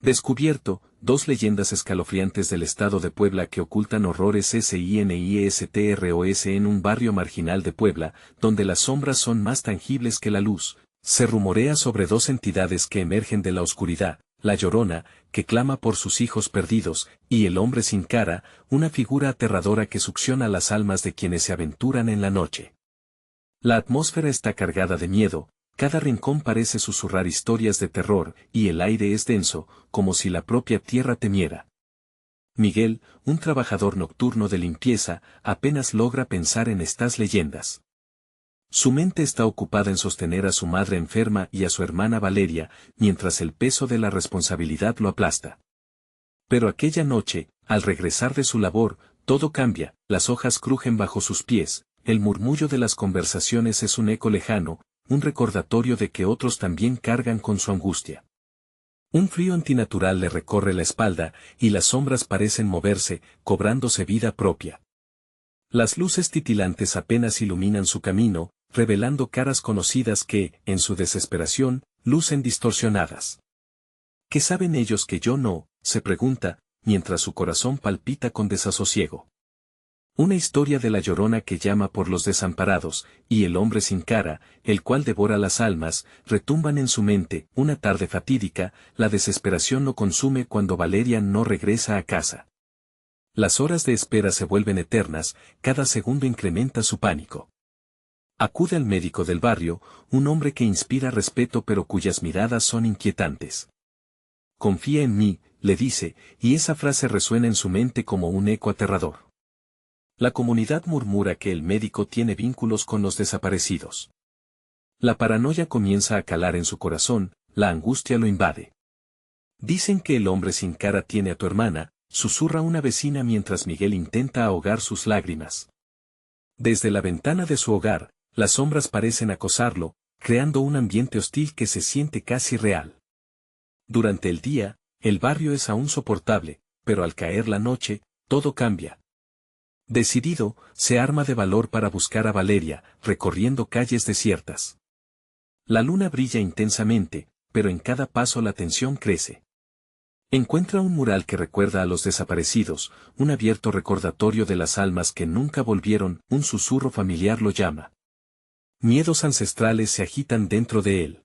Descubierto, dos leyendas escalofriantes del estado de Puebla que ocultan horrores SINIESTROS en un barrio marginal de Puebla, donde las sombras son más tangibles que la luz. Se rumorea sobre dos entidades que emergen de la oscuridad, la Llorona, que clama por sus hijos perdidos, y el hombre sin cara, una figura aterradora que succiona las almas de quienes se aventuran en la noche. La atmósfera está cargada de miedo. Cada rincón parece susurrar historias de terror, y el aire es denso, como si la propia tierra temiera. Miguel, un trabajador nocturno de limpieza, apenas logra pensar en estas leyendas. Su mente está ocupada en sostener a su madre enferma y a su hermana Valeria, mientras el peso de la responsabilidad lo aplasta. Pero aquella noche, al regresar de su labor, todo cambia, las hojas crujen bajo sus pies, el murmullo de las conversaciones es un eco lejano, un recordatorio de que otros también cargan con su angustia. Un frío antinatural le recorre la espalda, y las sombras parecen moverse, cobrándose vida propia. Las luces titilantes apenas iluminan su camino, revelando caras conocidas que, en su desesperación, lucen distorsionadas. ¿Qué saben ellos que yo no?, se pregunta, mientras su corazón palpita con desasosiego. Una historia de la Llorona que llama por los desamparados, y el hombre sin cara, el cual devora las almas, retumban en su mente. Una tarde fatídica, la desesperación lo consume cuando Valeria no regresa a casa. Las horas de espera se vuelven eternas, cada segundo incrementa su pánico. Acude al médico del barrio, un hombre que inspira respeto pero cuyas miradas son inquietantes. Confía en mí, le dice, y esa frase resuena en su mente como un eco aterrador. La comunidad murmura que el médico tiene vínculos con los desaparecidos. La paranoia comienza a calar en su corazón, la angustia lo invade. Dicen que el hombre sin cara tiene a tu hermana, susurra una vecina mientras Miguel intenta ahogar sus lágrimas. Desde la ventana de su hogar, las sombras parecen acosarlo, creando un ambiente hostil que se siente casi real. Durante el día, el barrio es aún soportable, pero al caer la noche, todo cambia. Decidido, se arma de valor para buscar a Valeria, recorriendo calles desiertas. La luna brilla intensamente, pero en cada paso la tensión crece. Encuentra un mural que recuerda a los desaparecidos, un abierto recordatorio de las almas que nunca volvieron, un susurro familiar lo llama. Miedos ancestrales se agitan dentro de él.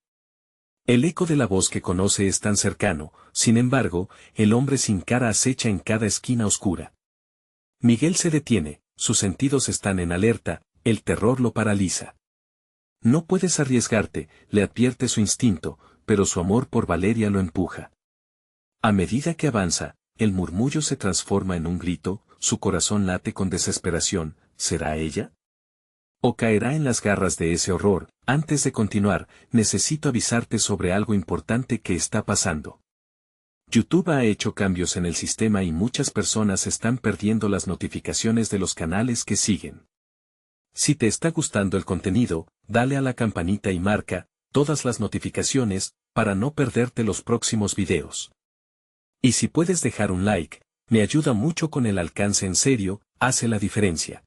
El eco de la voz que conoce es tan cercano, sin embargo, el hombre sin cara acecha en cada esquina oscura. Miguel se detiene, sus sentidos están en alerta, el terror lo paraliza. No puedes arriesgarte, le advierte su instinto, pero su amor por Valeria lo empuja. A medida que avanza, el murmullo se transforma en un grito, su corazón late con desesperación. ¿Será ella? ¿O caerá en las garras de ese horror? Antes de continuar, necesito avisarte sobre algo importante que está pasando. YouTube ha hecho cambios en el sistema y muchas personas están perdiendo las notificaciones de los canales que siguen. Si te está gustando el contenido, dale a la campanita y marca todas las notificaciones para no perderte los próximos videos. Y si puedes dejar un like, me ayuda mucho con el alcance, en serio, hace la diferencia.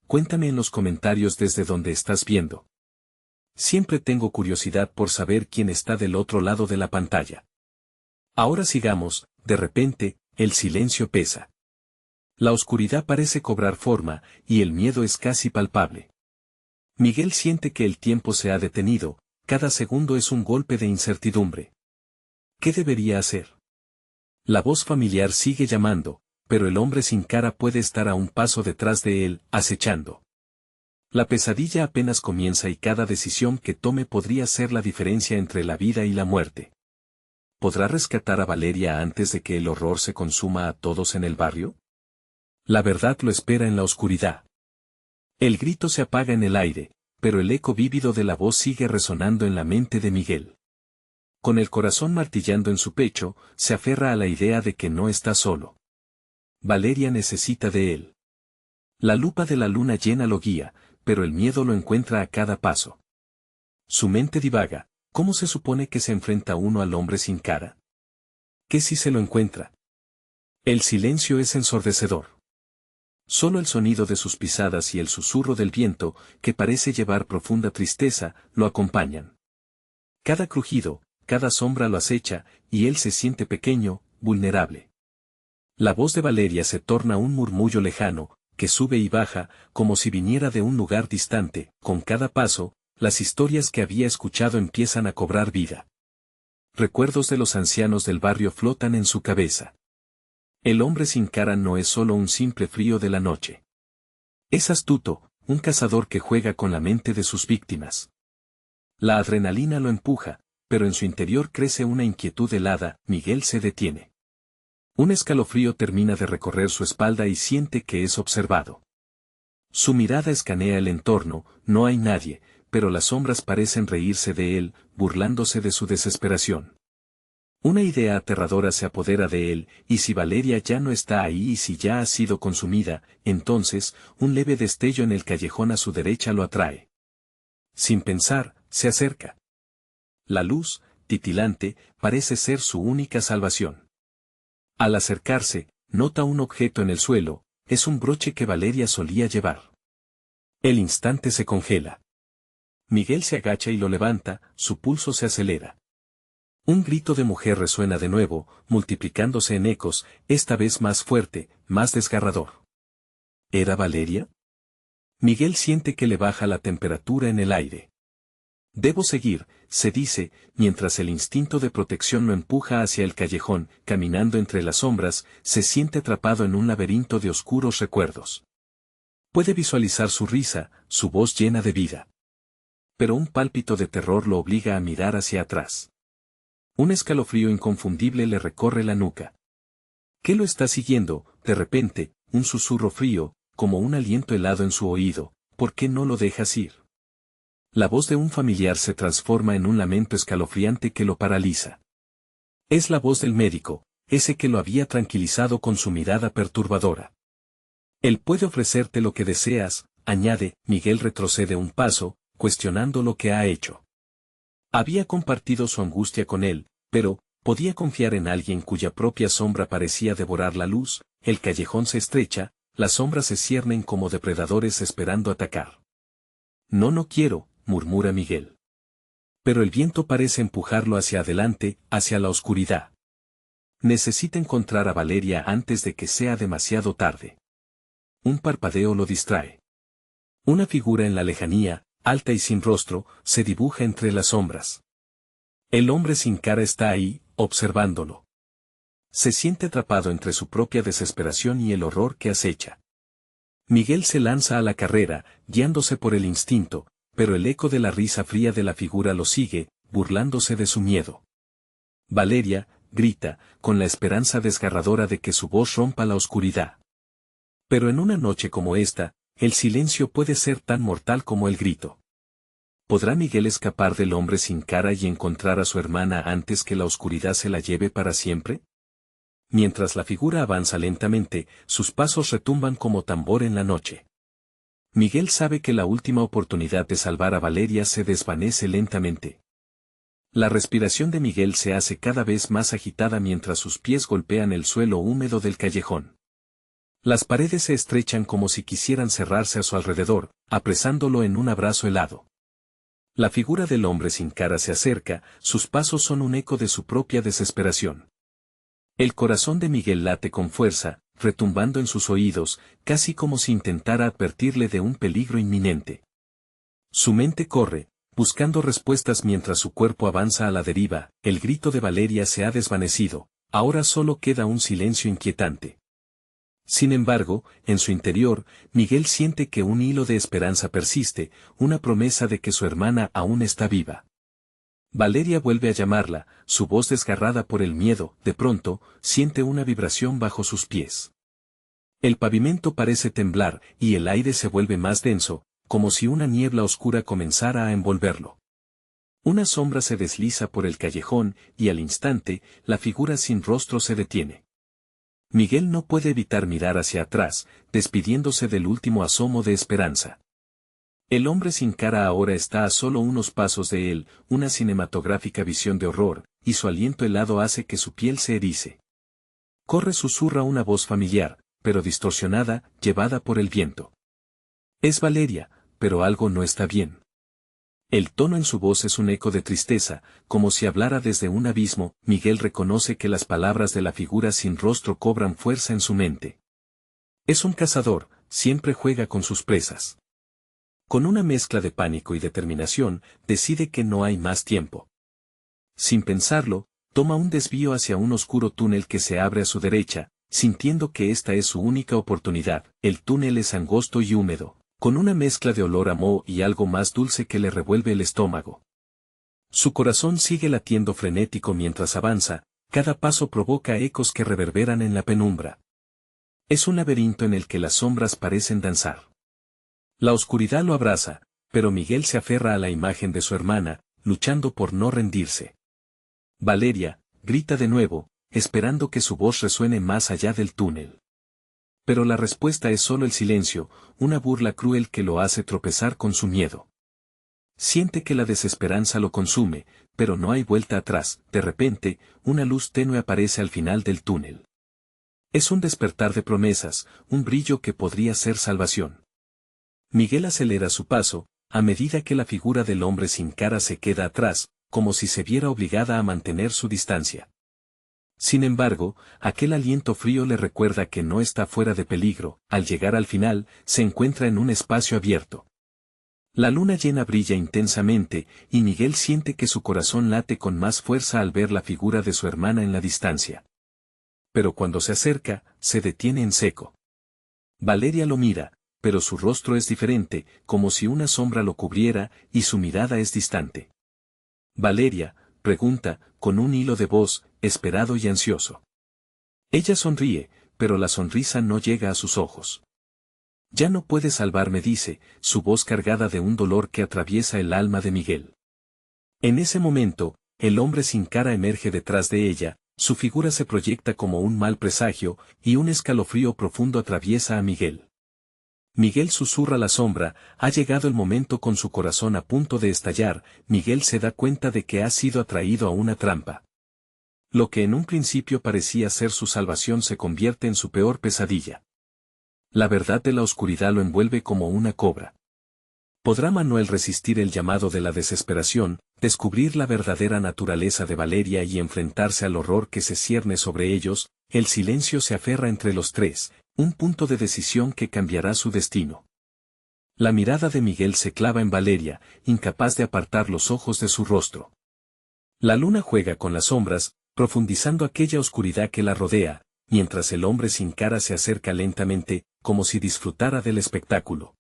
Cuéntame en los comentarios desde donde estás viendo. Siempre tengo curiosidad por saber quién está del otro lado de la pantalla. Ahora sigamos, de repente, el silencio pesa. La oscuridad parece cobrar forma, y el miedo es casi palpable. Miguel siente que el tiempo se ha detenido, cada segundo es un golpe de incertidumbre. ¿Qué debería hacer? La voz familiar sigue llamando, pero el hombre sin cara puede estar a un paso detrás de él, acechando. La pesadilla apenas comienza y cada decisión que tome podría ser la diferencia entre la vida y la muerte. ¿Podrá rescatar a Valeria antes de que el horror se consuma a todos en el barrio? La verdad lo espera en la oscuridad. El grito se apaga en el aire, pero el eco vívido de la voz sigue resonando en la mente de Miguel. Con el corazón martillando en su pecho, se aferra a la idea de que no está solo. Valeria necesita de él. La lupa de la luna llena lo guía, pero el miedo lo encuentra a cada paso. Su mente divaga. ¿Cómo se supone que se enfrenta uno al hombre sin cara? ¿Qué si se lo encuentra? El silencio es ensordecedor. Solo el sonido de sus pisadas y el susurro del viento, que parece llevar profunda tristeza, lo acompañan. Cada crujido, cada sombra lo acecha, y él se siente pequeño, vulnerable. La voz de Valeria se torna un murmullo lejano, que sube y baja, como si viniera de un lugar distante. Con cada paso, las historias que había escuchado empiezan a cobrar vida. Recuerdos de los ancianos del barrio flotan en su cabeza. El hombre sin cara no es solo un simple frío de la noche. Es astuto, un cazador que juega con la mente de sus víctimas. La adrenalina lo empuja, pero en su interior crece una inquietud helada. Miguel se detiene. Un escalofrío termina de recorrer su espalda y siente que es observado. Su mirada escanea el entorno, no hay nadie, pero las sombras parecen reírse de él, burlándose de su desesperación. Una idea aterradora se apodera de él, y si Valeria ya no está ahí y si ya ha sido consumida, entonces, un leve destello en el callejón a su derecha lo atrae. Sin pensar, se acerca. La luz, titilante, parece ser su única salvación. Al acercarse, nota un objeto en el suelo, es un broche que Valeria solía llevar. El instante se congela. Miguel se agacha y lo levanta, su pulso se acelera. Un grito de mujer resuena de nuevo, multiplicándose en ecos, esta vez más fuerte, más desgarrador. ¿Era Valeria? Miguel siente que le baja la temperatura en el aire. Debo seguir, se dice, mientras el instinto de protección lo empuja hacia el callejón. Caminando entre las sombras, se siente atrapado en un laberinto de oscuros recuerdos. Puede visualizar su risa, su voz llena de vida. Pero un pálpito de terror lo obliga a mirar hacia atrás. Un escalofrío inconfundible le recorre la nuca. ¿Qué lo está siguiendo? De repente, un susurro frío, como un aliento helado en su oído. ¿Por qué no lo dejas ir? La voz de un familiar se transforma en un lamento escalofriante que lo paraliza. Es la voz del médico, ese que lo había tranquilizado con su mirada perturbadora. Él puede ofrecerte lo que deseas, añade. Miguel retrocede un paso, cuestionando lo que ha hecho. Había compartido su angustia con él, pero, ¿podía confiar en alguien cuya propia sombra parecía devorar la luz? El callejón se estrecha, las sombras se ciernen como depredadores esperando atacar. No quiero, murmura Miguel. Pero el viento parece empujarlo hacia adelante, hacia la oscuridad. Necesita encontrar a Valeria antes de que sea demasiado tarde. Un parpadeo lo distrae. Una figura en la lejanía, alta y sin rostro, se dibuja entre las sombras. El hombre sin cara está ahí, observándolo. Se siente atrapado entre su propia desesperación y el horror que acecha. Miguel se lanza a la carrera, guiándose por el instinto, pero el eco de la risa fría de la figura lo sigue, burlándose de su miedo. Valeria, grita, con la esperanza desgarradora de que su voz rompa la oscuridad. Pero en una noche como esta, el silencio puede ser tan mortal como el grito. ¿Podrá Miguel escapar del hombre sin cara y encontrar a su hermana antes que la oscuridad se la lleve para siempre? Mientras la figura avanza lentamente, sus pasos retumban como tambor en la noche. Miguel sabe que la última oportunidad de salvar a Valeria se desvanece lentamente. La respiración de Miguel se hace cada vez más agitada mientras sus pies golpean el suelo húmedo del callejón. Las paredes se estrechan como si quisieran cerrarse a su alrededor, apresándolo en un abrazo helado. La figura del hombre sin cara se acerca, sus pasos son un eco de su propia desesperación. El corazón de Miguel late con fuerza, retumbando en sus oídos, casi como si intentara advertirle de un peligro inminente. Su mente corre, buscando respuestas mientras su cuerpo avanza a la deriva. El grito de Valeria se ha desvanecido, ahora solo queda un silencio inquietante. Sin embargo, en su interior, Miguel siente que un hilo de esperanza persiste, una promesa de que su hermana aún está viva. Valeria vuelve a llamarla, su voz desgarrada por el miedo. De pronto, siente una vibración bajo sus pies. El pavimento parece temblar, y el aire se vuelve más denso, como si una niebla oscura comenzara a envolverlo. Una sombra se desliza por el callejón, y al instante, la figura sin rostro se detiene. Miguel no puede evitar mirar hacia atrás, despidiéndose del último asomo de esperanza. El hombre sin cara ahora está a solo unos pasos de él, una cinematográfica visión de horror, y su aliento helado hace que su piel se erice. Corre, susurra una voz familiar, pero distorsionada, llevada por el viento. Es Valeria, pero algo no está bien. El tono en su voz es un eco de tristeza, como si hablara desde un abismo. Miguel reconoce que las palabras de la figura sin rostro cobran fuerza en su mente. Es un cazador, siempre juega con sus presas. Con una mezcla de pánico y determinación, decide que no hay más tiempo. Sin pensarlo, toma un desvío hacia un oscuro túnel que se abre a su derecha, sintiendo que esta es su única oportunidad. El túnel es angosto y húmedo, con una mezcla de olor a moho y algo más dulce que le revuelve el estómago. Su corazón sigue latiendo frenético mientras avanza, cada paso provoca ecos que reverberan en la penumbra. Es un laberinto en el que las sombras parecen danzar. La oscuridad lo abraza, pero Miguel se aferra a la imagen de su hermana, luchando por no rendirse. Valeria, grita de nuevo, esperando que su voz resuene más allá del túnel. Pero la respuesta es solo el silencio, una burla cruel que lo hace tropezar con su miedo. Siente que la desesperanza lo consume, pero no hay vuelta atrás. De repente, una luz tenue aparece al final del túnel. Es un despertar de promesas, un brillo que podría ser salvación. Miguel acelera su paso, a medida que la figura del hombre sin cara se queda atrás, como si se viera obligada a mantener su distancia. Sin embargo, aquel aliento frío le recuerda que no está fuera de peligro. Al llegar al final, se encuentra en un espacio abierto. La luna llena brilla intensamente, y Miguel siente que su corazón late con más fuerza al ver la figura de su hermana en la distancia. Pero cuando se acerca, se detiene en seco. Valeria lo mira, pero su rostro es diferente, como si una sombra lo cubriera, y su mirada es distante. Valeria, pregunta, con un hilo de voz, esperado y ansioso. Ella sonríe, pero la sonrisa no llega a sus ojos. Ya no puedes salvarme, dice, su voz cargada de un dolor que atraviesa el alma de Miguel. En ese momento, el hombre sin cara emerge detrás de ella, su figura se proyecta como un mal presagio, y un escalofrío profundo atraviesa a Miguel. Miguel susurra a la sombra, ha llegado el momento. Con su corazón a punto de estallar, Miguel se da cuenta de que ha sido atraído a una trampa. Lo que en un principio parecía ser su salvación se convierte en su peor pesadilla. La verdad de la oscuridad lo envuelve como una cobra. ¿Podrá Manuel resistir el llamado de la desesperación, descubrir la verdadera naturaleza de Valeria y enfrentarse al horror que se cierne sobre ellos? El silencio se aferra entre los tres, un punto de decisión que cambiará su destino. La mirada de Miguel se clava en Valeria, incapaz de apartar los ojos de su rostro. La luna juega con las sombras, profundizando aquella oscuridad que la rodea, mientras el hombre sin cara se acerca lentamente, como si disfrutara del espectáculo.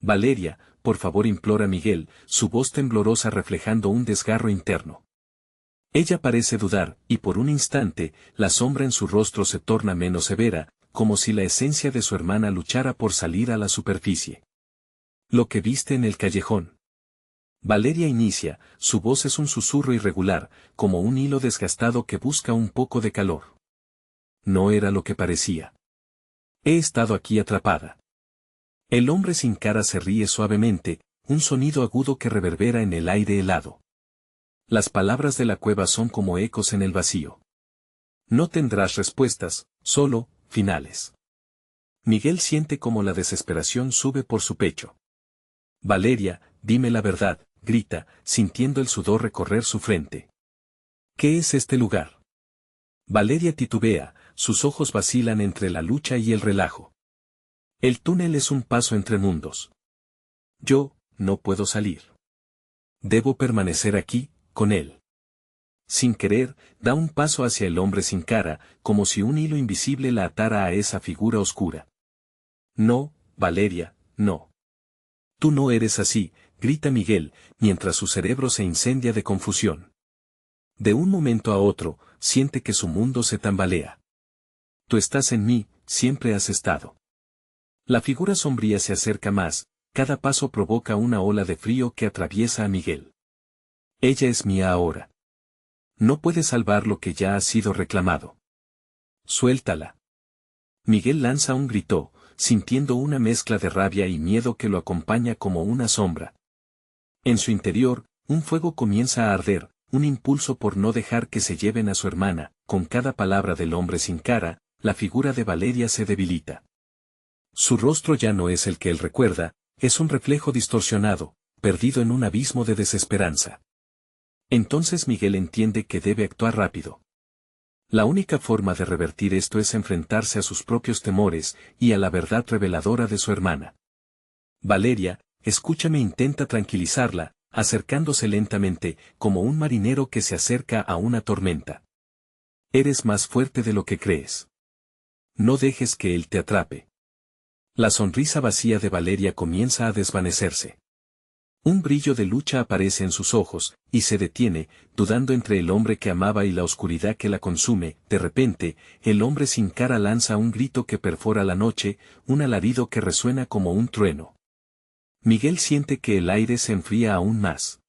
Valeria, por favor, implora Miguel, su voz temblorosa reflejando un desgarro interno. Ella parece dudar, y por un instante, la sombra en su rostro se torna menos severa, como si la esencia de su hermana luchara por salir a la superficie. Lo que viste en el callejón. Valeria inicia, su voz es un susurro irregular, como un hilo desgastado que busca un poco de calor. No era lo que parecía. He estado aquí atrapada. El hombre sin cara se ríe suavemente, un sonido agudo que reverbera en el aire helado. Las palabras de la cueva son como ecos en el vacío. No tendrás respuestas, solo finales. Miguel siente como la desesperación sube por su pecho. Valeria, dime la verdad, grita, sintiendo el sudor recorrer su frente. ¿Qué es este lugar? Valeria titubea, sus ojos vacilan entre la lucha y el relajo. El túnel es un paso entre mundos. Yo, no puedo salir. Debo permanecer aquí, con él. Sin querer, da un paso hacia el hombre sin cara, como si un hilo invisible la atara a esa figura oscura. No, Valeria, no. Tú no eres así, grita Miguel, mientras su cerebro se incendia de confusión. De un momento a otro, siente que su mundo se tambalea. Tú estás en mí, siempre has estado. La figura sombría se acerca más, cada paso provoca una ola de frío que atraviesa a Miguel. Ella es mía ahora. No puede salvar lo que ya ha sido reclamado. Suéltala. Miguel lanza un grito, sintiendo una mezcla de rabia y miedo que lo acompaña como una sombra. En su interior, un fuego comienza a arder, un impulso por no dejar que se lleven a su hermana. Con cada palabra del hombre sin cara, la figura de Valeria se debilita. Su rostro ya no es el que él recuerda, es un reflejo distorsionado, perdido en un abismo de desesperanza. Entonces Miguel entiende que debe actuar rápido. La única forma de revertir esto es enfrentarse a sus propios temores y a la verdad reveladora de su hermana. Valeria, escúchame, intenta tranquilizarla, acercándose lentamente, como un marinero que se acerca a una tormenta. Eres más fuerte de lo que crees. No dejes que él te atrape. La sonrisa vacía de Valeria comienza a desvanecerse. Un brillo de lucha aparece en sus ojos, y se detiene, dudando entre el hombre que amaba y la oscuridad que la consume. De repente, el hombre sin cara lanza un grito que perfora la noche, un alarido que resuena como un trueno. Miguel siente que el aire se enfría aún más.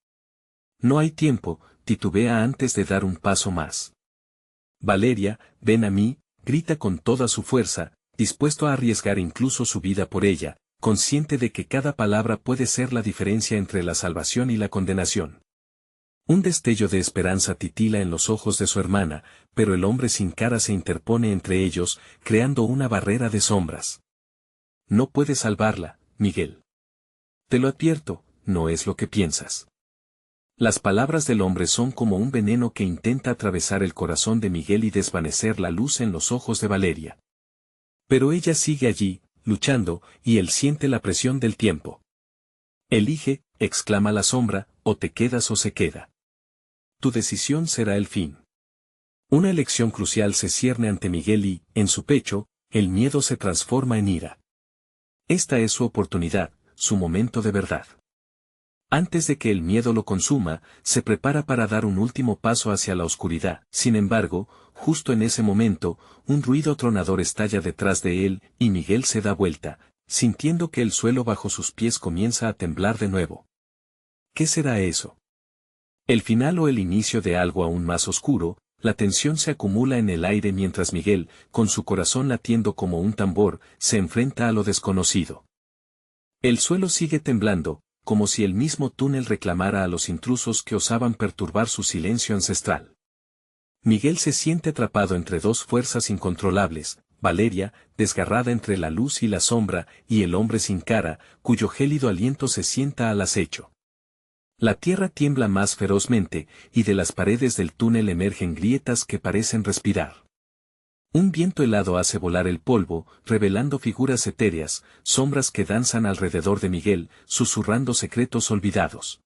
No hay tiempo, titubea antes de dar un paso más. Valeria, ven a mí, grita con toda su fuerza, dispuesto a arriesgar incluso su vida por ella, consciente de que cada palabra puede ser la diferencia entre la salvación y la condenación. Un destello de esperanza titila en los ojos de su hermana, pero el hombre sin cara se interpone entre ellos, creando una barrera de sombras. No puedes salvarla, Miguel. Te lo advierto, no es lo que piensas. Las palabras del hombre son como un veneno que intenta atravesar el corazón de Miguel y desvanecer la luz en los ojos de Valeria. Pero ella sigue allí, luchando, y él siente la presión del tiempo. Elige, exclama la sombra, o te quedas o se queda. Tu decisión será el fin. Una elección crucial se cierne ante Miguel y, en su pecho, el miedo se transforma en ira. Esta es su oportunidad, su momento de verdad. Antes de que el miedo lo consuma, se prepara para dar un último paso hacia la oscuridad. Sin embargo, justo en ese momento, un ruido tronador estalla detrás de él, y Miguel se da vuelta, sintiendo que el suelo bajo sus pies comienza a temblar de nuevo. ¿Qué será eso? ¿El final o el inicio de algo aún más oscuro? La tensión se acumula en el aire mientras Miguel, con su corazón latiendo como un tambor, se enfrenta a lo desconocido. El suelo sigue temblando, como si el mismo túnel reclamara a los intrusos que osaban perturbar su silencio ancestral. Miguel se siente atrapado entre dos fuerzas incontrolables, Valeria, desgarrada entre la luz y la sombra, y el hombre sin cara, cuyo gélido aliento se sienta al acecho. La tierra tiembla más ferozmente, y de las paredes del túnel emergen grietas que parecen respirar. Un viento helado hace volar el polvo, revelando figuras etéreas, sombras que danzan alrededor de Miguel, susurrando secretos olvidados.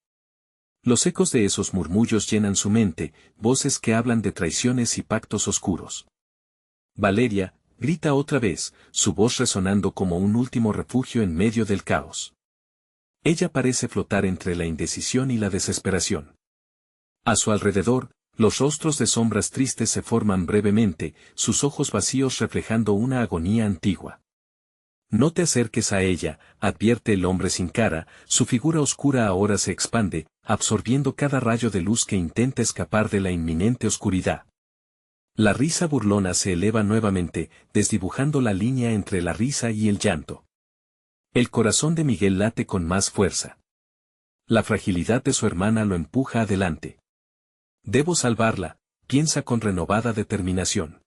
Los ecos de esos murmullos llenan su mente, voces que hablan de traiciones y pactos oscuros. Valeria, grita otra vez, su voz resonando como un último refugio en medio del caos. Ella parece flotar entre la indecisión y la desesperación. A su alrededor, los rostros de sombras tristes se forman brevemente, sus ojos vacíos reflejando una agonía antigua. No te acerques a ella, advierte el hombre sin cara, su figura oscura ahora se expande, absorbiendo cada rayo de luz que intenta escapar de la inminente oscuridad. La risa burlona se eleva nuevamente, desdibujando la línea entre la risa y el llanto. El corazón de Miguel late con más fuerza. La fragilidad de su hermana lo empuja adelante. Debo salvarla, piensa con renovada determinación.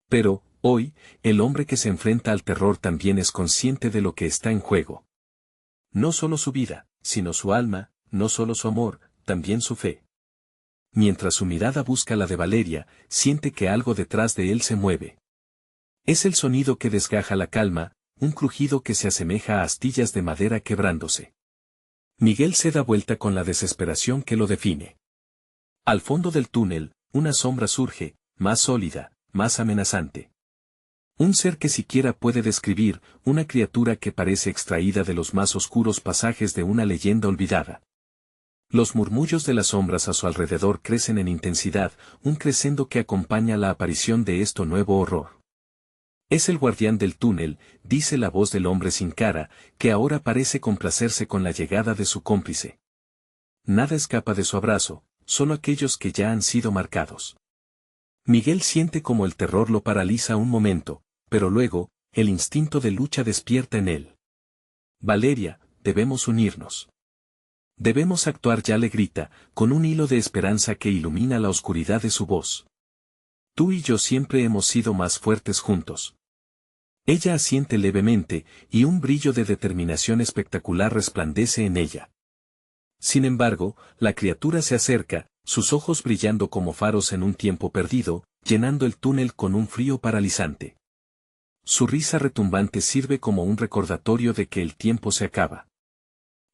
Pero, hoy, el hombre que se enfrenta al terror también es consciente de lo que está en juego. No solo su vida, sino su alma, no solo su amor, también su fe. Mientras su mirada busca la de Valeria, siente que algo detrás de él se mueve. Es el sonido que desgaja la calma, un crujido que se asemeja a astillas de madera quebrándose. Miguel se da vuelta con la desesperación que lo define. Al fondo del túnel, una sombra surge, más sólida, más amenazante. Un ser que siquiera puede describir, una criatura que parece extraída de los más oscuros pasajes de una leyenda olvidada. Los murmullos de las sombras a su alrededor crecen en intensidad, un crescendo que acompaña la aparición de este nuevo horror. Es el guardián del túnel, dice la voz del hombre sin cara, que ahora parece complacerse con la llegada de su cómplice. Nada escapa de su abrazo, solo aquellos que ya han sido marcados. Miguel siente como el terror lo paraliza un momento, pero luego, el instinto de lucha despierta en él. Valeria, debemos unirnos. Debemos actuar ya, le grita, con un hilo de esperanza que ilumina la oscuridad de su voz. Tú y yo siempre hemos sido más fuertes juntos. Ella asiente levemente, y un brillo de determinación espectacular resplandece en ella. Sin embargo, la criatura se acerca, sus ojos brillando como faros en un tiempo perdido, llenando el túnel con un frío paralizante. Su risa retumbante sirve como un recordatorio de que el tiempo se acaba.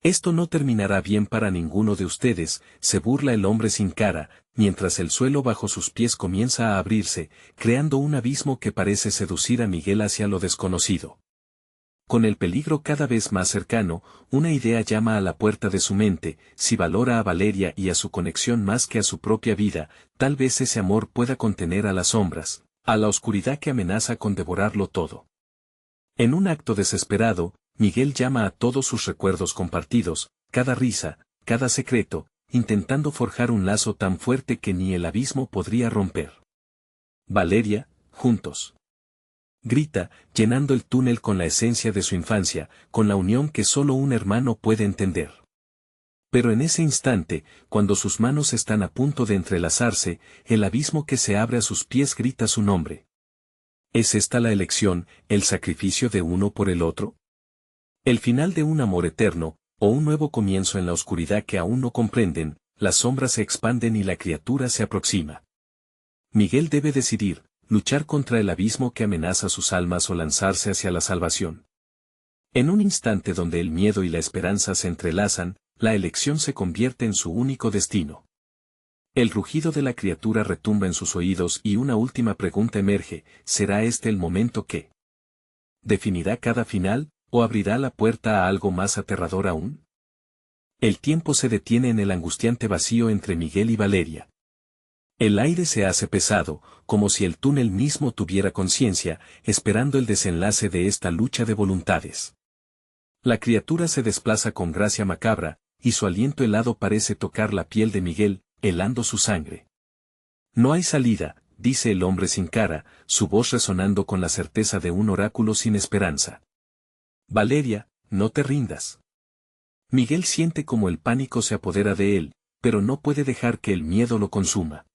Esto no terminará bien para ninguno de ustedes, se burla el hombre sin cara, mientras el suelo bajo sus pies comienza a abrirse, creando un abismo que parece seducir a Miguel hacia lo desconocido. Con el peligro cada vez más cercano, una idea llama a la puerta de su mente: si valora a Valeria y a su conexión más que a su propia vida, tal vez ese amor pueda contener a las sombras, a la oscuridad que amenaza con devorarlo todo. En un acto desesperado, Miguel llama a todos sus recuerdos compartidos, cada risa, cada secreto, intentando forjar un lazo tan fuerte que ni el abismo podría romper. Valeria, juntos. Grita, llenando el túnel con la esencia de su infancia, con la unión que solo un hermano puede entender. Pero en ese instante, cuando sus manos están a punto de entrelazarse, el abismo que se abre a sus pies grita su nombre. ¿Es esta la elección, el sacrificio de uno por el otro? ¿El final de un amor eterno, o un nuevo comienzo en la oscuridad que aún no comprenden? Las sombras se expanden y la criatura se aproxima. Miguel debe decidir: luchar contra el abismo que amenaza sus almas o lanzarse hacia la salvación. En un instante donde el miedo y la esperanza se entrelazan, la elección se convierte en su único destino. El rugido de la criatura retumba en sus oídos y una última pregunta emerge: ¿será este el momento que definirá cada final, o abrirá la puerta a algo más aterrador aún? El tiempo se detiene en el angustiante vacío entre Miguel y Valeria. El aire se hace pesado, como si el túnel mismo tuviera conciencia, esperando el desenlace de esta lucha de voluntades. La criatura se desplaza con gracia macabra, y su aliento helado parece tocar la piel de Miguel, helando su sangre. No hay salida, dice el hombre sin cara, su voz resonando con la certeza de un oráculo sin esperanza. Valeria, no te rindas. Miguel siente como el pánico se apodera de él, pero no puede dejar que el miedo lo consuma.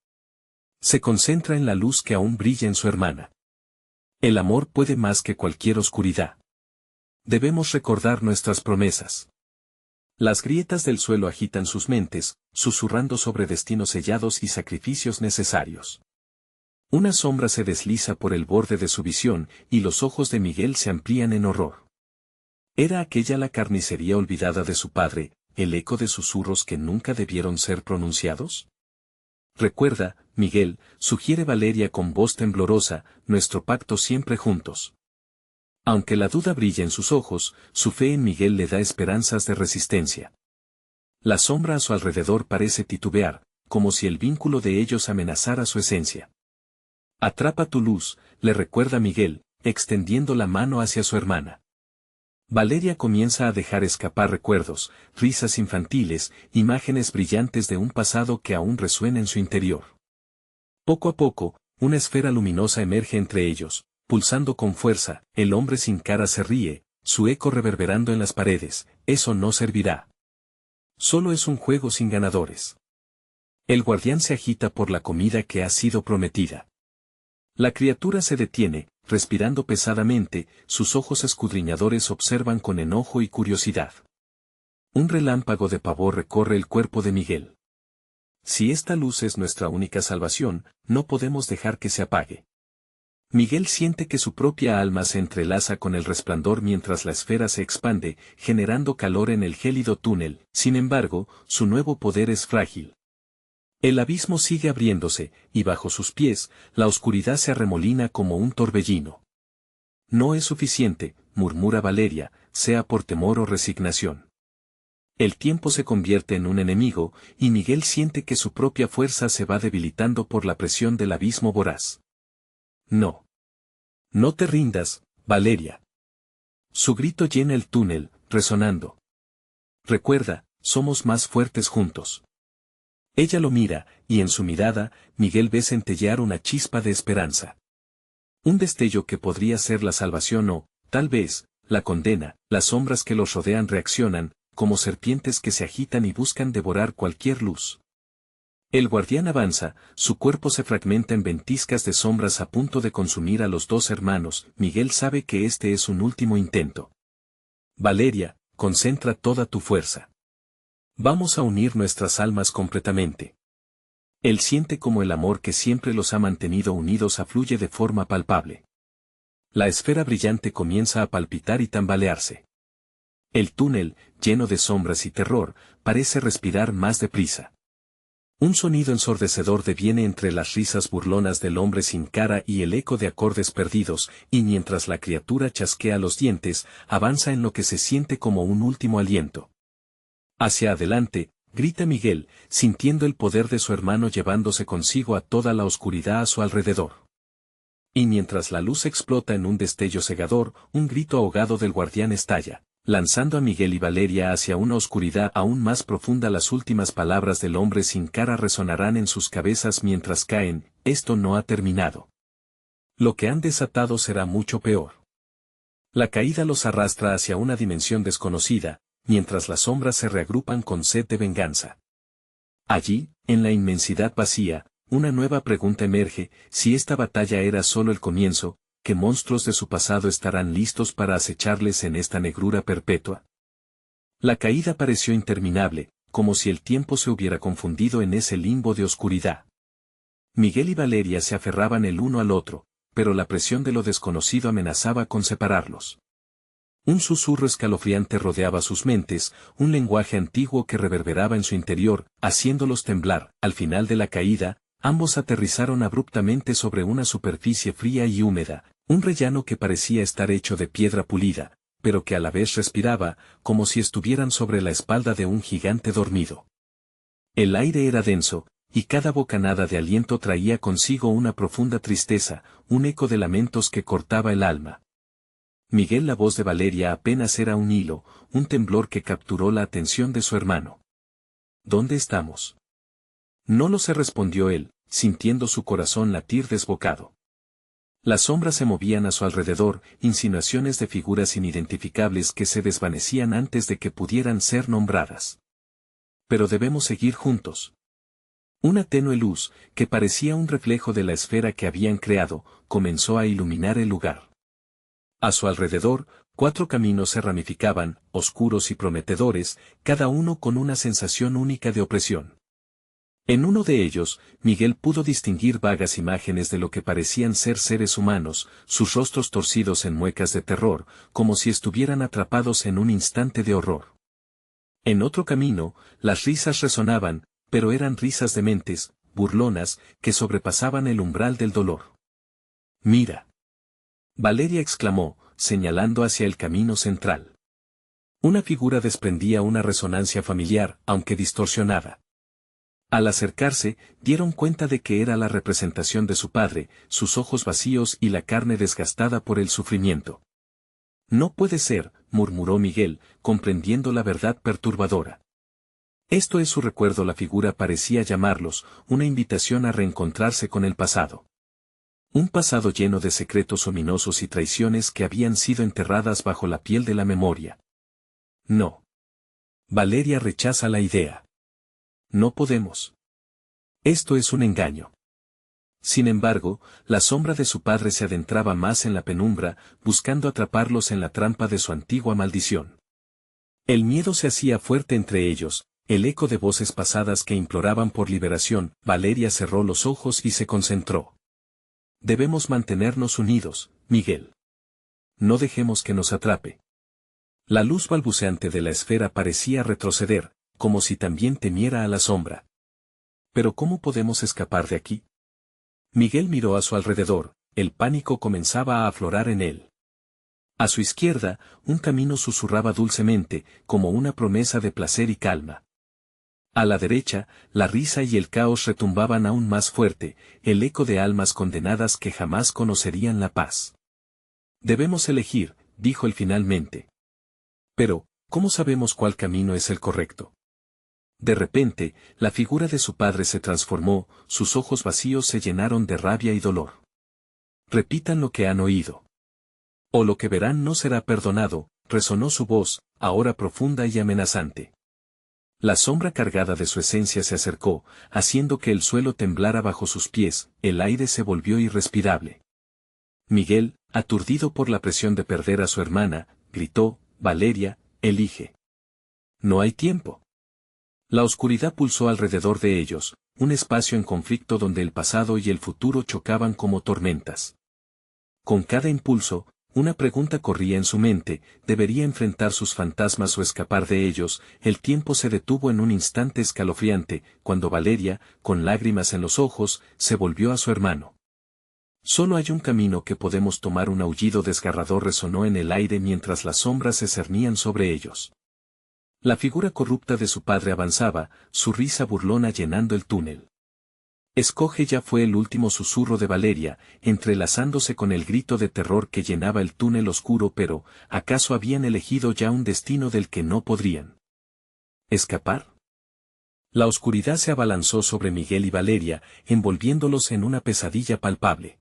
Se concentra en la luz que aún brilla en su hermana. El amor puede más que cualquier oscuridad. Debemos recordar nuestras promesas. Las grietas del suelo agitan sus mentes, susurrando sobre destinos sellados y sacrificios necesarios. Una sombra se desliza por el borde de su visión, y los ojos de Miguel se amplían en horror. ¿Era aquella la carnicería olvidada de su padre, el eco de susurros que nunca debieron ser pronunciados? Recuerda, Miguel, sugiere Valeria con voz temblorosa, nuestro pacto siempre juntos. Aunque la duda brilla en sus ojos, su fe en Miguel le da esperanzas de resistencia. La sombra a su alrededor parece titubear, como si el vínculo de ellos amenazara su esencia. Atrapa tu luz, le recuerda Miguel, extendiendo la mano hacia su hermana. Valeria comienza a dejar escapar recuerdos, risas infantiles, imágenes brillantes de un pasado que aún resuena en su interior. Poco a poco, una esfera luminosa emerge entre ellos, pulsando con fuerza. El hombre sin cara se ríe, su eco reverberando en las paredes. Eso no servirá. Solo es un juego sin ganadores. El guardián se agita por la comida que ha sido prometida. La criatura se detiene, respirando pesadamente, sus ojos escudriñadores observan con enojo y curiosidad. Un relámpago de pavor recorre el cuerpo de Miguel. Si esta luz es nuestra única salvación, no podemos dejar que se apague. Miguel siente que su propia alma se entrelaza con el resplandor mientras la esfera se expande, generando calor en el gélido túnel. Sin embargo, su nuevo poder es frágil. El abismo sigue abriéndose, y bajo sus pies, la oscuridad se arremolina como un torbellino. No es suficiente, murmura Valeria, sea por temor o resignación. El tiempo se convierte en un enemigo, y Miguel siente que su propia fuerza se va debilitando por la presión del abismo voraz. No. No te rindas, Valeria. Su grito llena el túnel, resonando. Recuerda, somos más fuertes juntos. Ella lo mira, y en su mirada, Miguel ve centellear una chispa de esperanza. Un destello que podría ser la salvación o, tal vez, la condena. Las sombras que los rodean reaccionan, como serpientes que se agitan y buscan devorar cualquier luz. El guardián avanza, su cuerpo se fragmenta en ventiscas de sombras a punto de consumir a los dos hermanos. Miguel sabe que este es un último intento. Valeria, concentra toda tu fuerza. Vamos a unir nuestras almas completamente. Él siente como el amor que siempre los ha mantenido unidos afluye de forma palpable. La esfera brillante comienza a palpitar y tambalearse. El túnel, lleno de sombras y terror, parece respirar más deprisa. Un sonido ensordecedor deviene entre las risas burlonas del hombre sin cara y el eco de acordes perdidos, y mientras la criatura chasquea los dientes, avanza en lo que se siente como un último aliento. Hacia adelante, grita Miguel, sintiendo el poder de su hermano llevándose consigo a toda la oscuridad a su alrededor. Y mientras la luz explota en un destello cegador, un grito ahogado del guardián estalla, lanzando a Miguel y Valeria hacia una oscuridad aún más profunda. Las últimas palabras del hombre sin cara resonarán en sus cabezas mientras caen: esto no ha terminado. Lo que han desatado será mucho peor. La caída los arrastra hacia una dimensión desconocida, mientras las sombras se reagrupan con sed de venganza. Allí, en la inmensidad vacía, una nueva pregunta emerge: si esta batalla era solo el comienzo, ¿qué monstruos de su pasado estarán listos para acecharles en esta negrura perpetua? La caída pareció interminable, como si el tiempo se hubiera confundido en ese limbo de oscuridad. Miguel y Valeria se aferraban el uno al otro, pero la presión de lo desconocido amenazaba con separarlos. Un susurro escalofriante rodeaba sus mentes, un lenguaje antiguo que reverberaba en su interior, haciéndolos temblar. Al final de la caída, ambos aterrizaron abruptamente sobre una superficie fría y húmeda, un rellano que parecía estar hecho de piedra pulida, pero que a la vez respiraba, como si estuvieran sobre la espalda de un gigante dormido. El aire era denso, y cada bocanada de aliento traía consigo una profunda tristeza, un eco de lamentos que cortaba el alma. Miguel, la voz de Valeria apenas era un hilo, un temblor que capturó la atención de su hermano. ¿Dónde estamos? No lo sé, respondió él, sintiendo su corazón latir desbocado. Las sombras se movían a su alrededor, insinuaciones de figuras inidentificables que se desvanecían antes de que pudieran ser nombradas. Pero debemos seguir juntos. Una tenue luz, que parecía un reflejo de la esfera que habían creado, comenzó a iluminar el lugar. A su alrededor, 4 caminos se ramificaban, oscuros y prometedores, cada uno con una sensación única de opresión. En uno de ellos, Miguel pudo distinguir vagas imágenes de lo que parecían ser seres humanos, sus rostros torcidos en muecas de terror, como si estuvieran atrapados en un instante de horror. En otro camino, las risas resonaban, pero eran risas dementes, burlonas, que sobrepasaban el umbral del dolor. «Mira», Valeria exclamó, señalando hacia el camino central. Una figura desprendía una resonancia familiar, aunque distorsionada. Al acercarse, dieron cuenta de que era la representación de su padre, sus ojos vacíos y la carne desgastada por el sufrimiento. «No puede ser», murmuró Miguel, comprendiendo la verdad perturbadora. «Esto es su recuerdo». La figura parecía llamarlos, una invitación a reencontrarse con el pasado. Un pasado lleno de secretos ominosos y traiciones que habían sido enterradas bajo la piel de la memoria. No. Valeria rechaza la idea. No podemos. Esto es un engaño. Sin embargo, la sombra de su padre se adentraba más en la penumbra, buscando atraparlos en la trampa de su antigua maldición. El miedo se hacía fuerte entre ellos, el eco de voces pasadas que imploraban por liberación. Valeria cerró los ojos y se concentró. «Debemos mantenernos unidos, Miguel. No dejemos que nos atrape». La luz balbuceante de la esfera parecía retroceder, como si también temiera a la sombra. «¿Pero cómo podemos escapar de aquí?» Miguel miró a su alrededor, el pánico comenzaba a aflorar en él. A su izquierda, un camino susurraba dulcemente, como una promesa de placer y calma. A la derecha, la risa y el caos retumbaban aún más fuerte, el eco de almas condenadas que jamás conocerían la paz. «Debemos elegir», dijo él finalmente. «Pero, ¿cómo sabemos cuál camino es el correcto?» De repente, la figura de su padre se transformó, sus ojos vacíos se llenaron de rabia y dolor. «Repitan lo que han oído. O lo que verán no será perdonado», resonó su voz, ahora profunda y amenazante. La sombra cargada de su esencia se acercó, haciendo que el suelo temblara bajo sus pies, el aire se volvió irrespirable. Miguel, aturdido por la presión de perder a su hermana, gritó: «Valeria, elige. No hay tiempo». La oscuridad pulsó alrededor de ellos, un espacio en conflicto donde el pasado y el futuro chocaban como tormentas. Con cada impulso, una pregunta corría en su mente: ¿debería enfrentar sus fantasmas o escapar de ellos? El tiempo se detuvo en un instante escalofriante, cuando Valeria, con lágrimas en los ojos, se volvió a su hermano. Solo hay un camino que podemos tomar. Un aullido desgarrador resonó en el aire mientras las sombras se cernían sobre ellos. La figura corrupta de su padre avanzaba, su risa burlona llenando el túnel. Escoge ya, fue el último susurro de Valeria, entrelazándose con el grito de terror que llenaba el túnel oscuro. Pero, ¿acaso habían elegido ya un destino del que no podrían escapar? La oscuridad se abalanzó sobre Miguel y Valeria, envolviéndolos en una pesadilla palpable.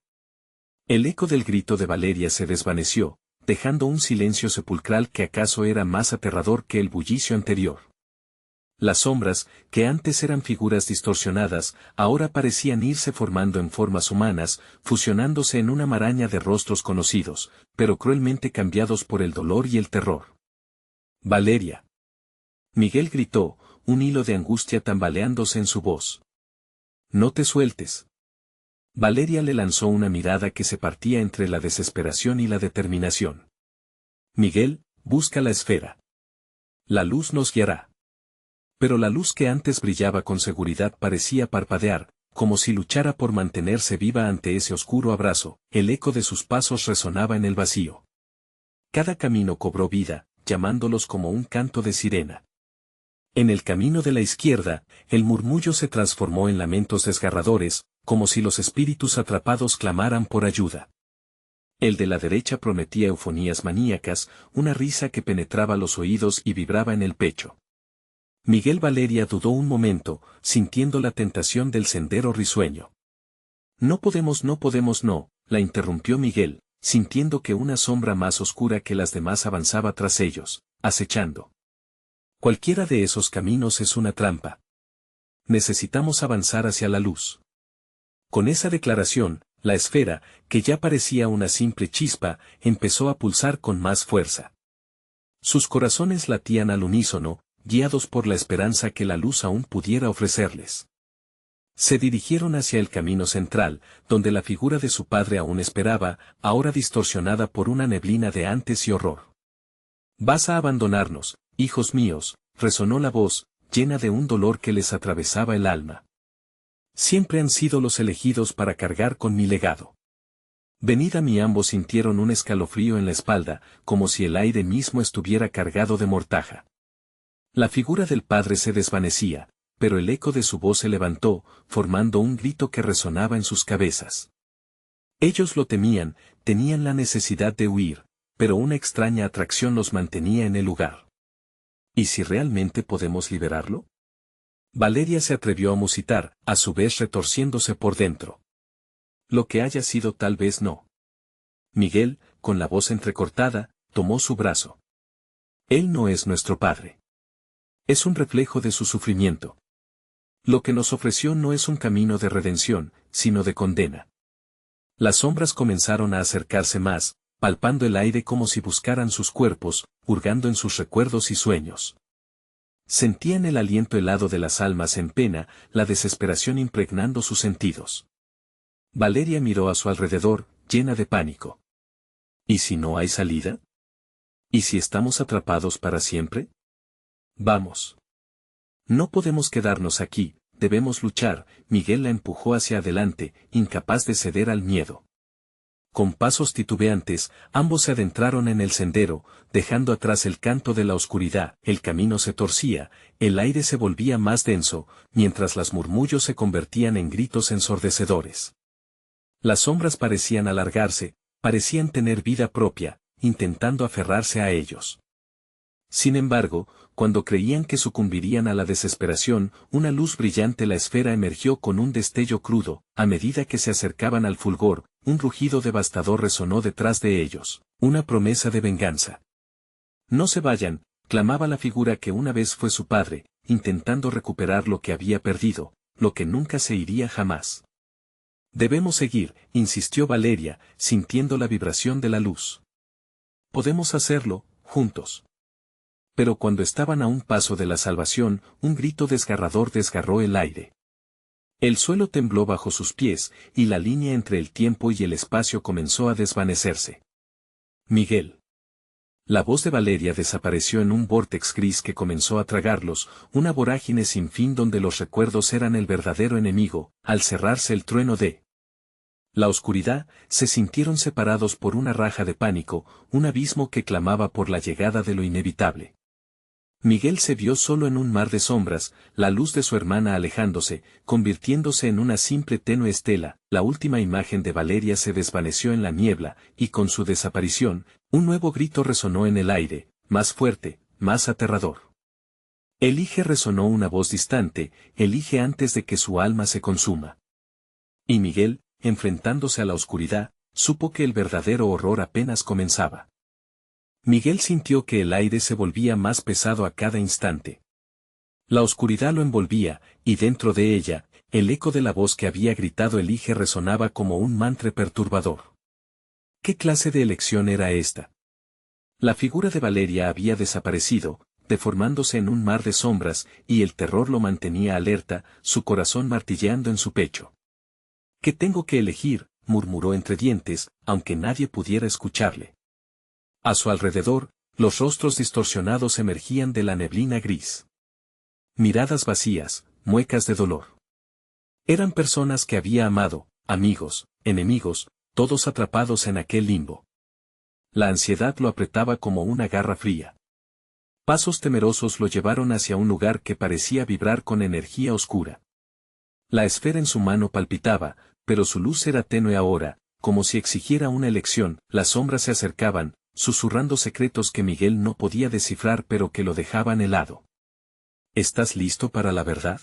El eco del grito de Valeria se desvaneció, dejando un silencio sepulcral que acaso era más aterrador que el bullicio anterior. Las sombras, que antes eran figuras distorsionadas, ahora parecían irse formando en formas humanas, fusionándose en una maraña de rostros conocidos, pero cruelmente cambiados por el dolor y el terror. «Valeria». Miguel gritó, un hilo de angustia tambaleándose en su voz. «No te sueltes». Valeria le lanzó una mirada que se partía entre la desesperación y la determinación. «Miguel, busca la esfera. La luz nos guiará». Pero la luz que antes brillaba con seguridad parecía parpadear, como si luchara por mantenerse viva ante ese oscuro abrazo. El eco de sus pasos resonaba en el vacío. Cada camino cobró vida, llamándolos como un canto de sirena. En el camino de la izquierda, el murmullo se transformó en lamentos desgarradores, como si los espíritus atrapados clamaran por ayuda. El de la derecha prometía eufonías maníacas, una risa que penetraba los oídos y vibraba en el pecho. Miguel. Valeria dudó un momento, sintiendo la tentación del sendero risueño. No podemos, no, la interrumpió Miguel, sintiendo que una sombra más oscura que las demás avanzaba tras ellos, acechando. Cualquiera de esos caminos es una trampa. Necesitamos avanzar hacia la luz. Con esa declaración, la esfera, que ya parecía una simple chispa, empezó a pulsar con más fuerza. Sus corazones latían al unísono, guiados por la esperanza que la luz aún pudiera ofrecerles. Se dirigieron hacia el camino central, donde la figura de su padre aún esperaba, ahora distorsionada por una neblina de antes y horror. «Vas a abandonarnos, hijos míos», resonó la voz, llena de un dolor que les atravesaba el alma. «Siempre han sido los elegidos para cargar con mi legado. Venid a mí». Ambos sintieron un escalofrío en la espalda, como si el aire mismo estuviera cargado de mortaja. La figura del padre se desvanecía, pero el eco de su voz se levantó, formando un grito que resonaba en sus cabezas. Ellos lo temían, tenían la necesidad de huir, pero una extraña atracción los mantenía en el lugar. ¿Y si realmente podemos liberarlo? Valeria se atrevió a musitar, a su vez retorciéndose por dentro. Lo que haya sido, tal vez no. Miguel, con la voz entrecortada, tomó su brazo. Él no es nuestro padre. Es un reflejo de su sufrimiento. Lo que nos ofreció no es un camino de redención, sino de condena. Las sombras comenzaron a acercarse más, palpando el aire como si buscaran sus cuerpos, hurgando en sus recuerdos y sueños. Sentían el aliento helado de las almas en pena, la desesperación impregnando sus sentidos. Valeria miró a su alrededor, llena de pánico. ¿Y si no hay salida? ¿Y si estamos atrapados para siempre? Vamos. No podemos quedarnos aquí, debemos luchar. Miguel la empujó hacia adelante, incapaz de ceder al miedo. Con pasos titubeantes, ambos se adentraron en el sendero, dejando atrás el canto de la oscuridad. El camino se torcía, el aire se volvía más denso, mientras los murmullos se convertían en gritos ensordecedores. Las sombras parecían alargarse, parecían tener vida propia, intentando aferrarse a ellos. Sin embargo, cuando creían que sucumbirían a la desesperación, una luz brillante, la esfera, emergió con un destello crudo. A medida que se acercaban al fulgor, un rugido devastador resonó detrás de ellos, una promesa de venganza. «No se vayan», clamaba la figura que una vez fue su padre, intentando recuperar lo que había perdido, lo que nunca se iría jamás. «Debemos seguir», insistió Valeria, sintiendo la vibración de la luz. «Podemos hacerlo, juntos». Pero cuando estaban a un paso de la salvación, un grito desgarrador desgarró el aire. El suelo tembló bajo sus pies, y la línea entre el tiempo y el espacio comenzó a desvanecerse. Miguel. La voz de Valeria desapareció en un vórtex gris que comenzó a tragarlos, una vorágine sin fin donde los recuerdos eran el verdadero enemigo. Al cerrarse el trueno de la oscuridad, se sintieron separados por una raja de pánico, un abismo que clamaba por la llegada de lo inevitable. Miguel se vio solo en un mar de sombras, la luz de su hermana alejándose, convirtiéndose en una simple tenue estela. La última imagen de Valeria se desvaneció en la niebla, y con su desaparición, un nuevo grito resonó en el aire, más fuerte, más aterrador. Elige, resonó una voz distante, elige antes de que su alma se consuma. Y Miguel, enfrentándose a la oscuridad, supo que el verdadero horror apenas comenzaba. Miguel sintió que el aire se volvía más pesado a cada instante. La oscuridad lo envolvía, y dentro de ella, el eco de la voz que había gritado Elige resonaba como un mantra perturbador. ¿Qué clase de elección era esta? La figura de Valeria había desaparecido, deformándose en un mar de sombras, y el terror lo mantenía alerta, su corazón martilleando en su pecho. ¿Qué tengo que elegir?, murmuró entre dientes, aunque nadie pudiera escucharle. A su alrededor, los rostros distorsionados emergían de la neblina gris. Miradas vacías, muecas de dolor. Eran personas que había amado, amigos, enemigos, todos atrapados en aquel limbo. La ansiedad lo apretaba como una garra fría. Pasos temerosos lo llevaron hacia un lugar que parecía vibrar con energía oscura. La esfera en su mano palpitaba, pero su luz era tenue ahora, como si exigiera una elección. Las sombras se acercaban, susurrando secretos que Miguel no podía descifrar pero que lo dejaban helado. ¿Estás listo para la verdad?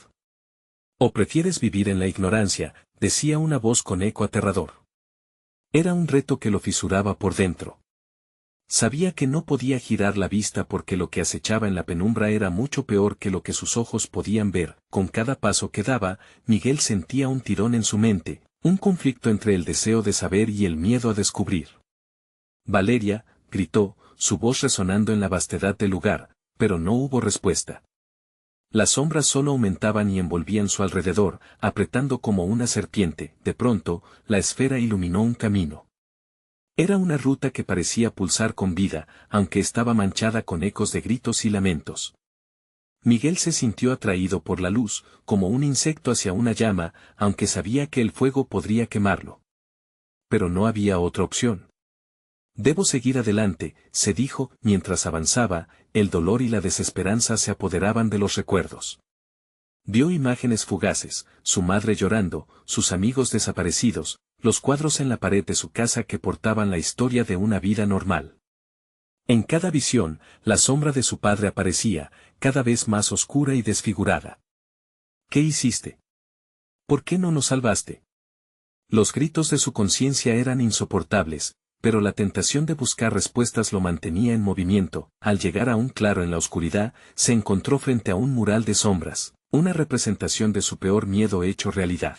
¿O prefieres vivir en la ignorancia?, decía una voz con eco aterrador. Era un reto que lo fisuraba por dentro. Sabía que no podía girar la vista porque lo que acechaba en la penumbra era mucho peor que lo que sus ojos podían ver. Con cada paso que daba, Miguel sentía un tirón en su mente, un conflicto entre el deseo de saber y el miedo a descubrir. Valeria, gritó, su voz resonando en la vastedad del lugar, pero no hubo respuesta. Las sombras solo aumentaban y envolvían su alrededor, apretando como una serpiente. De pronto, la esfera iluminó un camino. Era una ruta que parecía pulsar con vida, aunque estaba manchada con ecos de gritos y lamentos. Miguel se sintió atraído por la luz, como un insecto hacia una llama, aunque sabía que el fuego podría quemarlo. Pero no había otra opción. Debo seguir adelante, se dijo, mientras avanzaba, el dolor y la desesperanza se apoderaban de los recuerdos. Vio imágenes fugaces, su madre llorando, sus amigos desaparecidos, los cuadros en la pared de su casa que portaban la historia de una vida normal. En cada visión, la sombra de su padre aparecía, cada vez más oscura y desfigurada. ¿Qué hiciste? ¿Por qué no nos salvaste? Los gritos de su conciencia eran insoportables, pero la tentación de buscar respuestas lo mantenía en movimiento. Al llegar a un claro en la oscuridad, se encontró frente a un mural de sombras, una representación de su peor miedo hecho realidad.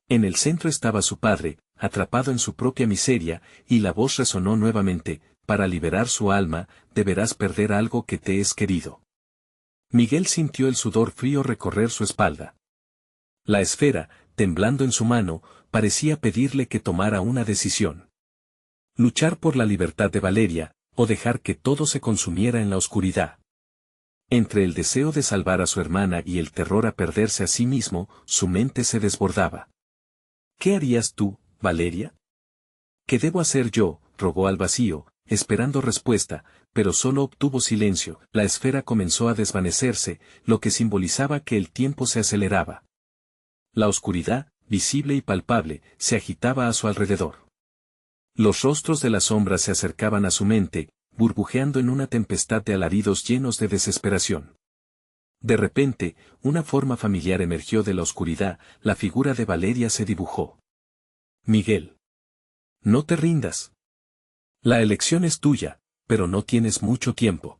En el centro estaba su padre, atrapado en su propia miseria, y la voz resonó nuevamente: para liberar su alma, deberás perder algo que te es querido. Miguel sintió el sudor frío recorrer su espalda. La esfera, temblando en su mano, parecía pedirle que tomara una decisión. Luchar por la libertad de Valeria, o dejar que todo se consumiera en la oscuridad. Entre el deseo de salvar a su hermana y el terror a perderse a sí mismo, su mente se desbordaba. ¿Qué harías tú, Valeria? ¿Qué debo hacer yo?, rogó al vacío, esperando respuesta, pero solo obtuvo silencio. La esfera comenzó a desvanecerse, lo que simbolizaba que el tiempo se aceleraba. La oscuridad, visible y palpable, se agitaba a su alrededor. Los rostros de las sombras se acercaban a su mente, burbujeando en una tempestad de alaridos llenos de desesperación. De repente, una forma familiar emergió de la oscuridad, la figura de Valeria se dibujó. Miguel. No te rindas. La elección es tuya, pero no tienes mucho tiempo.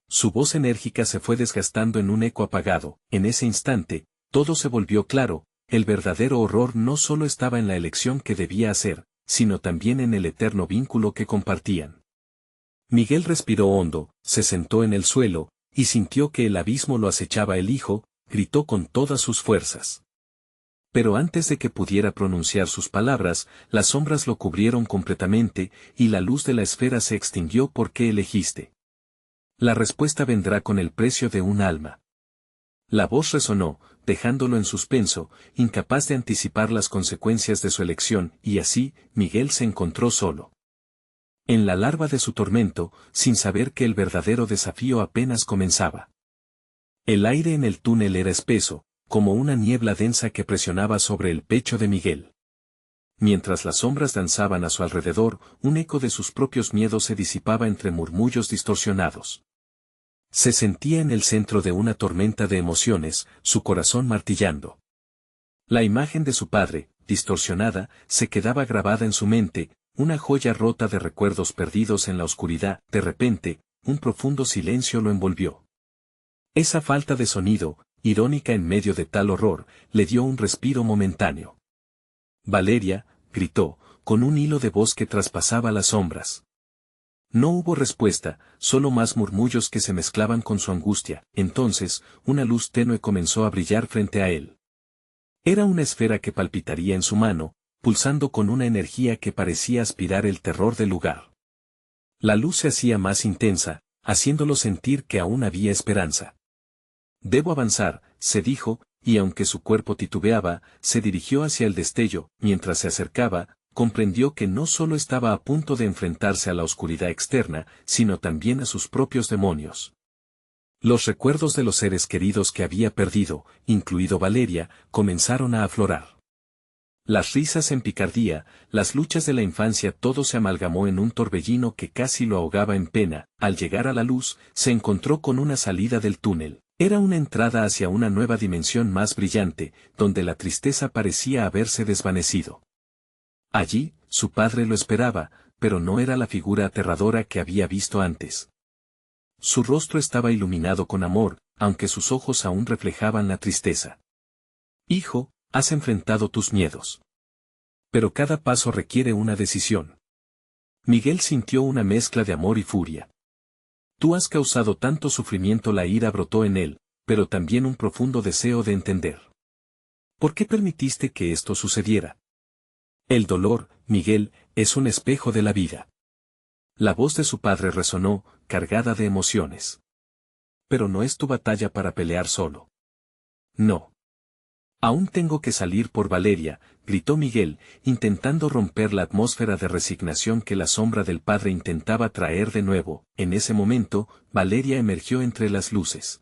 Su voz enérgica se fue desgastando en un eco apagado. En ese instante, todo se volvió claro: el verdadero horror no solo estaba en la elección que debía hacer, sino también en el eterno vínculo que compartían. Miguel respiró hondo, se sentó en el suelo, y sintió que el abismo lo acechaba. El hijo, gritó con todas sus fuerzas. Pero antes de que pudiera pronunciar sus palabras, las sombras lo cubrieron completamente, y la luz de la esfera se extinguió. ¿Por qué elegiste? La respuesta vendrá con el precio de un alma. La voz resonó, dejándolo en suspenso, incapaz de anticipar las consecuencias de su elección, y así, Miguel se encontró solo. En la larva de su tormento, sin saber que el verdadero desafío apenas comenzaba. El aire en el túnel era espeso, como una niebla densa que presionaba sobre el pecho de Miguel. Mientras las sombras danzaban a su alrededor, un eco de sus propios miedos se disipaba entre murmullos distorsionados. Se sentía en el centro de una tormenta de emociones, su corazón martillando. La imagen de su padre, distorsionada, se quedaba grabada en su mente, una joya rota de recuerdos perdidos en la oscuridad. De repente, un profundo silencio lo envolvió. Esa falta de sonido, irónica en medio de tal horror, le dio un respiro momentáneo. Valeria, gritó, con un hilo de voz que traspasaba las sombras. No hubo respuesta, solo más murmullos que se mezclaban con su angustia. Entonces, una luz tenue comenzó a brillar frente a él. Era una esfera que palpitaría en su mano, pulsando con una energía que parecía aspirar el terror del lugar. La luz se hacía más intensa, haciéndolo sentir que aún había esperanza. Debo avanzar, se dijo, y aunque su cuerpo titubeaba, se dirigió hacia el destello. Mientras se acercaba, comprendió que no solo estaba a punto de enfrentarse a la oscuridad externa, sino también a sus propios demonios. Los recuerdos de los seres queridos que había perdido, incluido Valeria, comenzaron a aflorar. Las risas en picardía, las luchas de la infancia, todo se amalgamó en un torbellino que casi lo ahogaba en pena. Al llegar a la luz, se encontró con una salida del túnel. Era una entrada hacia una nueva dimensión más brillante, donde la tristeza parecía haberse desvanecido. Allí, su padre lo esperaba, pero no era la figura aterradora que había visto antes. Su rostro estaba iluminado con amor, aunque sus ojos aún reflejaban la tristeza. Hijo, has enfrentado tus miedos. Pero cada paso requiere una decisión. Miguel sintió una mezcla de amor y furia. Tú has causado tanto sufrimiento. La ira brotó en él, pero también un profundo deseo de entender. ¿Por qué permitiste que esto sucediera? El dolor, Miguel, es un espejo de la vida. La voz de su padre resonó, cargada de emociones. Pero no es tu batalla para pelear solo. No. Aún tengo que salir por Valeria, gritó Miguel, intentando romper la atmósfera de resignación que la sombra del padre intentaba traer de nuevo. En ese momento, Valeria emergió entre las luces.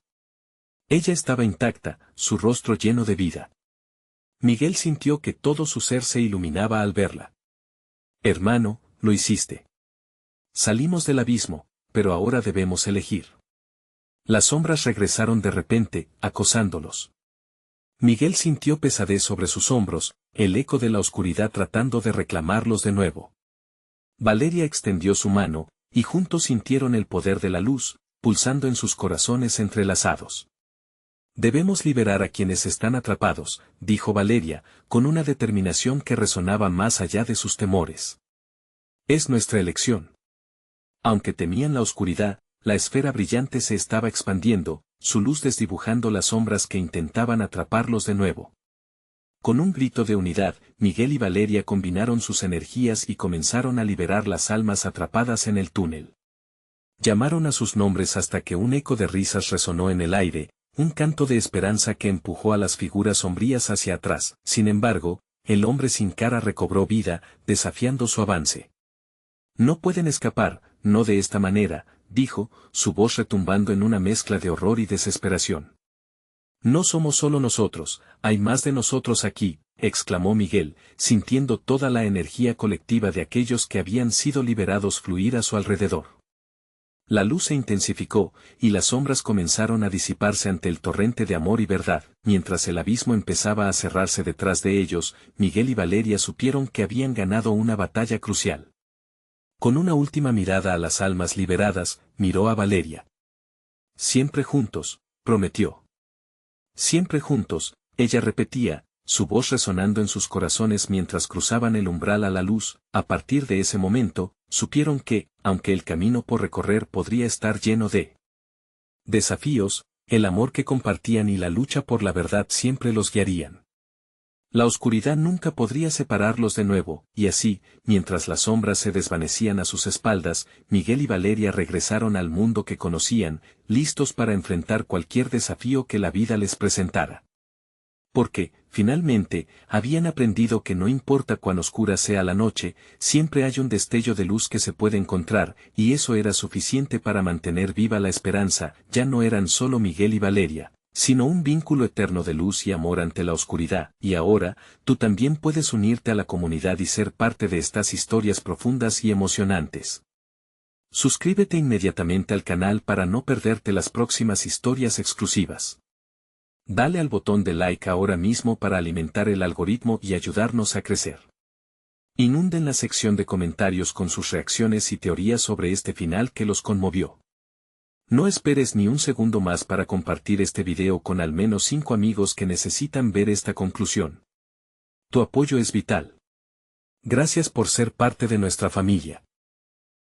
Ella estaba intacta, su rostro lleno de vida. Miguel sintió que todo su ser se iluminaba al verla. Hermano, lo hiciste. Salimos del abismo, pero ahora debemos elegir. Las sombras regresaron de repente, acosándolos. Miguel sintió pesadez sobre sus hombros, el eco de la oscuridad tratando de reclamarlos de nuevo. Valeria extendió su mano, y juntos sintieron el poder de la luz, pulsando en sus corazones entrelazados. Debemos liberar a quienes están atrapados, dijo Valeria, con una determinación que resonaba más allá de sus temores. Es nuestra elección. Aunque temían la oscuridad, la esfera brillante se estaba expandiendo, su luz desdibujando las sombras que intentaban atraparlos de nuevo. Con un grito de unidad, Miguel y Valeria combinaron sus energías y comenzaron a liberar las almas atrapadas en el túnel. Llamaron a sus nombres hasta que un eco de risas resonó en el aire, un canto de esperanza que empujó a las figuras sombrías hacia atrás. Sin embargo, el hombre sin cara recobró vida, desafiando su avance. No pueden escapar, no de esta manera, dijo, su voz retumbando en una mezcla de horror y desesperación. No somos solo nosotros, hay más de nosotros aquí, exclamó Miguel, sintiendo toda la energía colectiva de aquellos que habían sido liberados fluir a su alrededor. La luz se intensificó, y las sombras comenzaron a disiparse ante el torrente de amor y verdad. Mientras el abismo empezaba a cerrarse detrás de ellos, Miguel y Valeria supieron que habían ganado una batalla crucial. Con una última mirada a las almas liberadas, miró a Valeria. Siempre juntos, prometió. Siempre juntos, ella repetía, su voz resonando en sus corazones mientras cruzaban el umbral a la luz. A partir de ese momento, supieron que, aunque el camino por recorrer podría estar lleno de desafíos, el amor que compartían y la lucha por la verdad siempre los guiarían. La oscuridad nunca podría separarlos de nuevo, y así, mientras las sombras se desvanecían a sus espaldas, Miguel y Valeria regresaron al mundo que conocían, listos para enfrentar cualquier desafío que la vida les presentara. Porque, finalmente, habían aprendido que no importa cuán oscura sea la noche, siempre hay un destello de luz que se puede encontrar, y eso era suficiente para mantener viva la esperanza. Ya no eran solo Miguel y Valeria, sino un vínculo eterno de luz y amor ante la oscuridad. Y ahora, tú también puedes unirte a la comunidad y ser parte de estas historias profundas y emocionantes. Suscríbete inmediatamente al canal para no perderte las próximas historias exclusivas. Dale al botón de like ahora mismo para alimentar el algoritmo y ayudarnos a crecer. Inunden la sección de comentarios con sus reacciones y teorías sobre este final que los conmovió. No esperes ni un segundo más para compartir este video con al menos 5 amigos que necesitan ver esta conclusión. Tu apoyo es vital. Gracias por ser parte de nuestra familia.